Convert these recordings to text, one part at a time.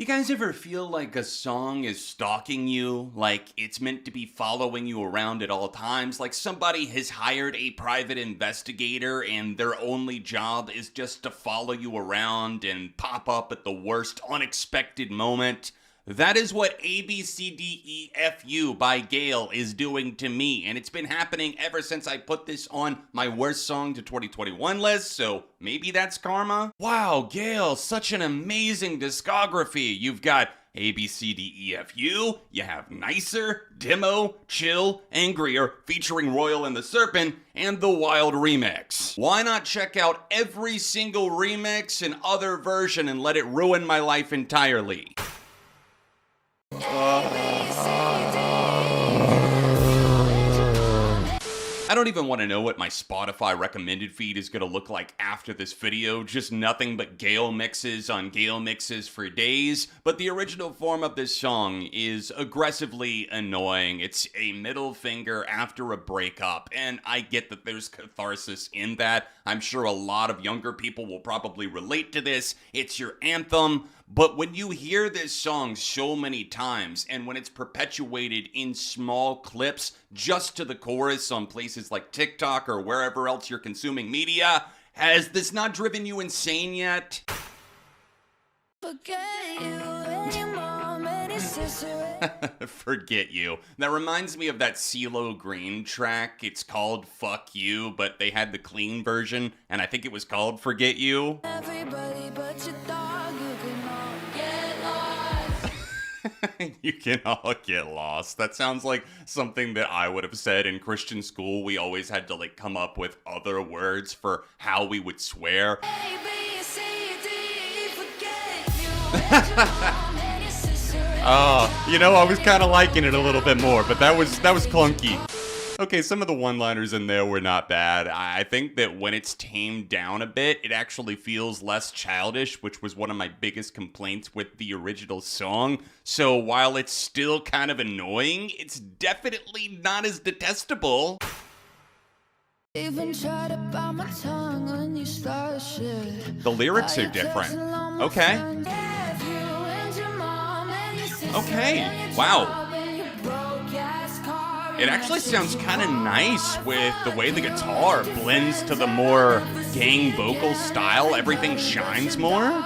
You guys ever feel like a song is stalking you? Like it's meant to be following you around at all times? Like somebody has hired a private investigator and their only job is just to follow you around and pop up at the worst unexpected moment? That is what ABCDEFU by Gayle is doing to me, and it's been happening ever since I put this on my worst song to 2021 list, so maybe that's karma? Wow, Gayle, such an amazing discography. You've got ABCDEFU, you have Nicer, Demo, Chill, Angrier, featuring Royal and the Serpent, and the Wild remix. Why not check out every single remix and other version and let it ruin my life entirely? I don't even want to know what my Spotify recommended feed is going to look like after this video. Just nothing but Gayle mixes on Gayle mixes for days. But the original form of this song is aggressively annoying. It's a middle finger after a breakup. And I get that there's catharsis in that. I'm sure a lot of younger people will probably relate to this. It's your anthem. But when you hear this song so many times, and when it's perpetuated in small clips just to the chorus on places like TikTok or wherever else you're consuming media, has this not driven you insane yet? Forget you and your mom and your sister. Forget You. That reminds me of that CeeLo Green track. It's called Fuck You, but they had the clean version, and I think it was called Forget You. Everybody but your dog, you can all get lost. You can all get lost. That sounds like something that I would have said in Christian school. We always had to come up with other words for how we would swear. A, B, C, D, forget you and your mom and your sister. I was kind of liking it a little bit more, but that was clunky. Okay, some of the one-liners in there were not bad. I think that when it's tamed down a bit, it actually feels less childish, which was one of my biggest complaints with the original song. So while it's still kind of annoying, it's definitely not as detestable. Even try to bite my tongue when you start shit. The lyrics are different. Okay. Okay, wow. It actually sounds kind of nice with the way the guitar blends to the more gang vocal style. Everything shines more.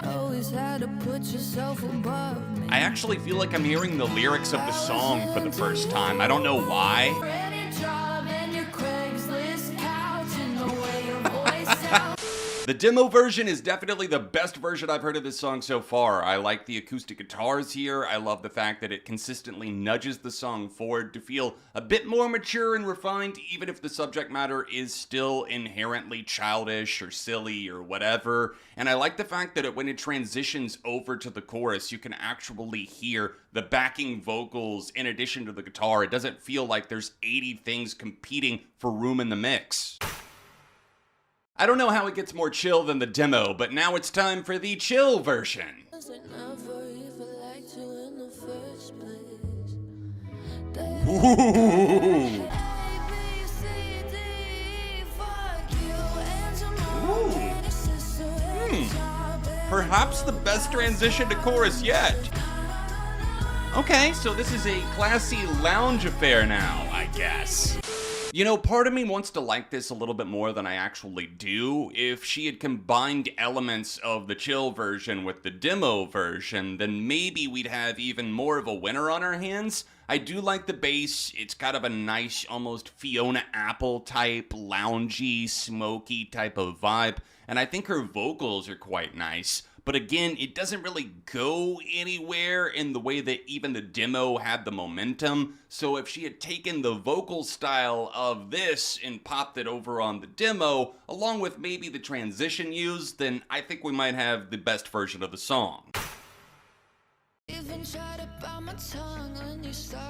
I actually feel like I'm hearing the lyrics of the song for the first time. I don't know why. The demo version is definitely the best version I've heard of this song so far. I like the acoustic guitars here. I love the fact that it consistently nudges the song forward to feel a bit more mature and refined, even if the subject matter is still inherently childish or silly or whatever. And I like the fact that when it transitions over to the chorus, you can actually hear the backing vocals in addition to the guitar. It doesn't feel like there's 80 things competing for room in the mix. I don't know how it gets more chill than the demo, but now it's time for the chill version. Ooh. Perhaps the best transition to chorus yet. Okay, so this is a classy lounge affair now, I guess. Part of me wants to like this a little bit more than I actually do. If she had combined elements of the chill version with the demo version, then maybe we'd have even more of a winner on our hands. I do like the bass. It's kind of a nice, almost Fiona Apple type, loungy, smoky type of vibe. And I think her vocals are quite nice. But again, it doesn't really go anywhere in the way that even the demo had the momentum. So if she had taken the vocal style of this and popped it over on the demo, along with maybe the transition used, then I think we might have the best version of the song.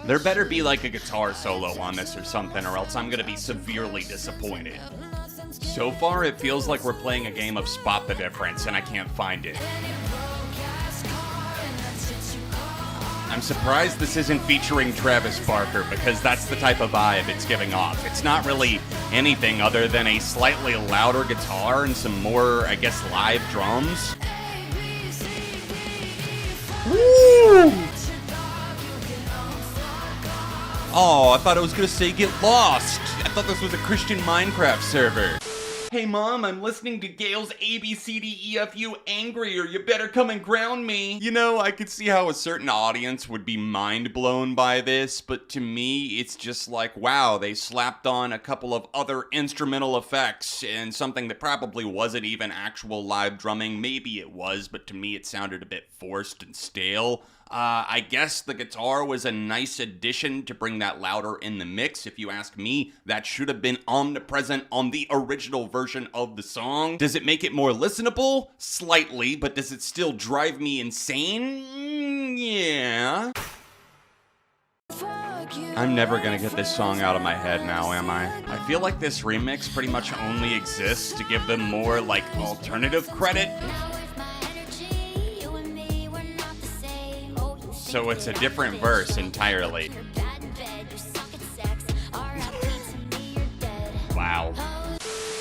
There better be like a guitar solo on this or something, or else I'm gonna be severely disappointed. So far, it feels like we're playing a game of Spot the Difference, and I can't find it. I'm surprised this isn't featuring Travis Barker, because that's the type of vibe it's giving off. It's not really anything other than a slightly louder guitar and some more, I guess, live drums. Woo! Oh, I thought I was gonna say get lost. I thought this was a Christian Minecraft server. Hey mom, I'm listening to Gayle's ABCDEFU Angrier. You better come and ground me. You know, I could see how a certain audience would be mind blown by this, but to me, it's just like, wow, they slapped on a couple of other instrumental effects and something that probably wasn't even actual live drumming. Maybe it was, but to me it sounded a bit forced and stale. I guess the guitar was a nice addition to bring that louder in the mix. If you ask me, that should have been omnipresent on the original version of the song. Does it make it more listenable? Slightly, but does it still drive me insane? Yeah. I'm never gonna get this song out of my head now, am I? I feel like this remix pretty much only exists to give them more, like, alternative credit. So it's a different verse entirely. Wow.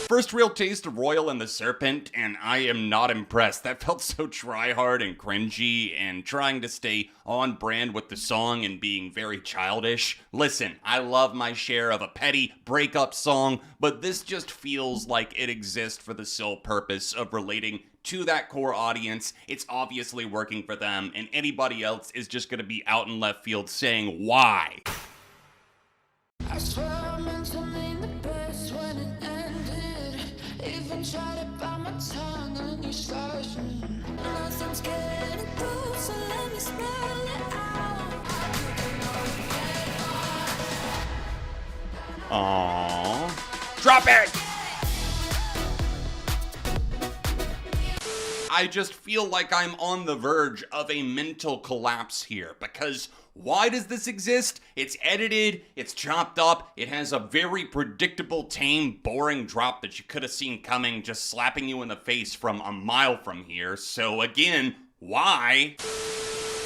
First real taste of Royal and the Serpent, and I am not impressed. That felt so try-hard and cringy, and trying to stay on brand with the song and being very childish. Listen, I love my share of a petty breakup song, but this just feels like it exists for the sole purpose of relating to that core audience. It's obviously working for them, and anybody else is just gonna be out in left field saying why. I swear I meant to mean the best when it ended. Even tried to bite my tongue and you slashed me. Nothing's getting through, so let me spell it out. Aww. Drop it! I just feel like I'm on the verge of a mental collapse here, because why does this exist? It's edited, it's chopped up, it has a very predictable, tame, boring drop that you could have seen coming, just slapping you in the face from a mile from here. So again, why?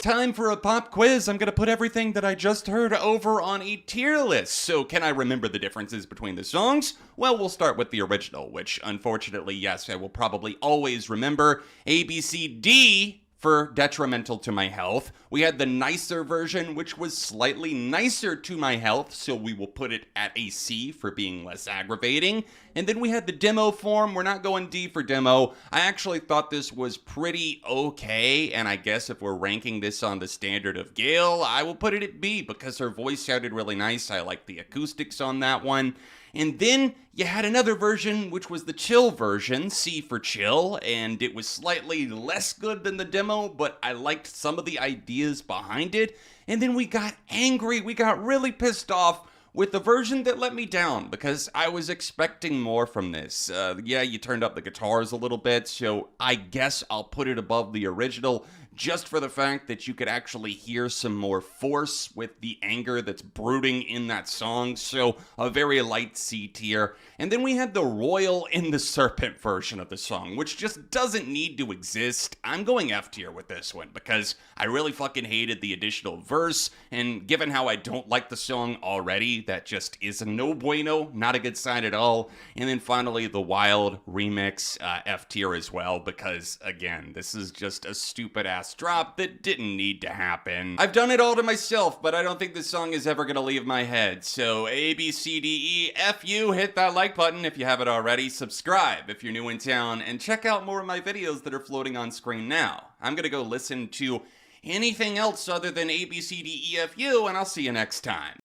Time for a pop quiz. I'm gonna put everything that I just heard over on a tier list. So can I remember the differences between the songs? Well, we'll start with the original, which unfortunately, yes, I will probably always remember. ABCD for detrimental to my health. We had the nicer version, which was slightly nicer to my health, so we will put it at a C for being less aggravating. And then we had the demo form. We're not going D for demo. I actually thought this was pretty okay, and I guess if we're ranking this on the standard of Gayle, I will put it at B because her voice sounded really nice. I liked the acoustics on that one. And then you had another version, which was the chill version, C for chill, and it was slightly less good than the demo, but I liked some of the ideas behind it. And then we got angry, we got really pissed off with the version that let me down, because I was expecting more from this. Yeah, you turned up the guitars a little bit, so I guess I'll put it above the original, just for the fact that you could actually hear some more force with the anger that's brooding in that song, so a very light C tier. And then we had the Royal and the Serpent version of the song, which just doesn't need to exist. I'm going F tier with this one, because I really fucking hated the additional verse, and given how I don't like the song already, that just is a no bueno, not a good sign at all. And then finally, the Wild remix, F tier as well, because again, this is just a stupid ass drop that didn't need to happen. I've done it all to myself, but I don't think this song is ever gonna leave my head. So ABCDEFU, hit that like button if you haven't already, subscribe if you're new in town, and check out more of my videos that are floating on screen now. I'm gonna go listen to anything else other than ABCDEFU, and I'll see you next time.